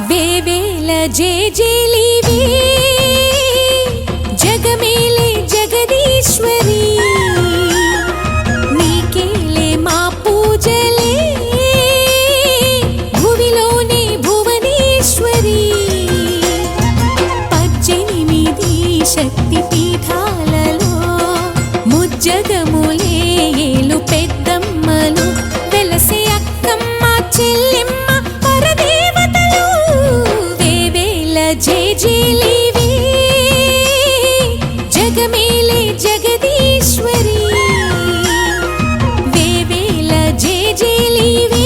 వేవేల జేజేలివే జగమేలే జగదీశ్వరి నీకేలే మా పూజలే భువిలోనే భువనేశ్వరి 18 శక్తి పీఠాలలో ముజ్జగములే ఏలు పెద్దమ్మలు వెలసే అక్కమ్మ చెల్లెమ్మ పరదేవతలు వేవేల జేజేలివే జగమేలే జగదీశ్వరి వేవేల జేజేలివే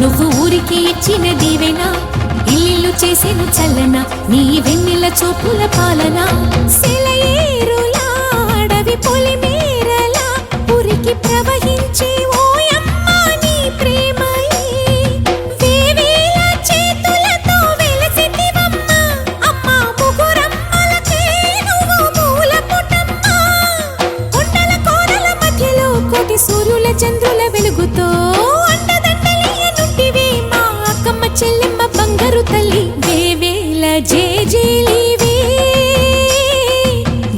నువ్వు ఊరికి ఇచ్చిన దీవెనా ఇల్లు చేసేను చల్లన నీ వెన్నెల చూపుల పాలన సెలయేరులా అడవి పొలిమేరలా ఉరికి ప్రవహించే ఓయమ్మ నీ ప్రేమయే వేవేల చేతులతో వెలసితివమ్మ అమ్మ ముగురమ్మలకే నువ్వు మూలపుటమ్మ కొండల కోనల మధ్యలో కోటి సూర్యుల చంద్రుల వెలుగుతో చెల్లెమ్మ బంగారు తల్లి వేవేల జేజేలివే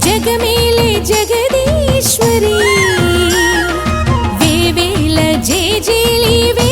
జగమేలే జగదీశ్వరి వేవేల జేజేలివే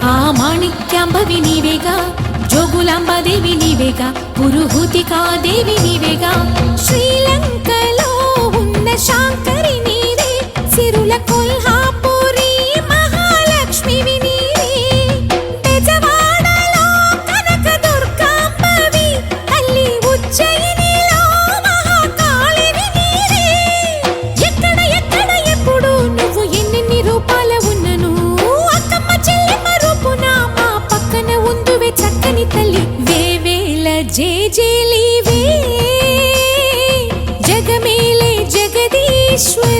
ఆ మాణిక్యాంబవి నీవేగా జోగులాంబాదేవి నీవేగా పురుహూతికా దేవి నీవేగా శ్రీలంకలో ఉన్న శాంకరి నీవే సిరుల కొల్హాపురి మహాలక్ష్మివి నీవే బెజవాడలో కనక దుర్గాంబవి తల్లి ఉజ్జయినిలో మహాకాళివి నీవే ఎక్కడ ఎక్కడ ఎప్పుడు నువ్వు ఎన్నెన్ని రూపాల ఉన్నను చక్కని తల్లి వేవేల జేజేలివే జగమేలే జగదీశ్వరి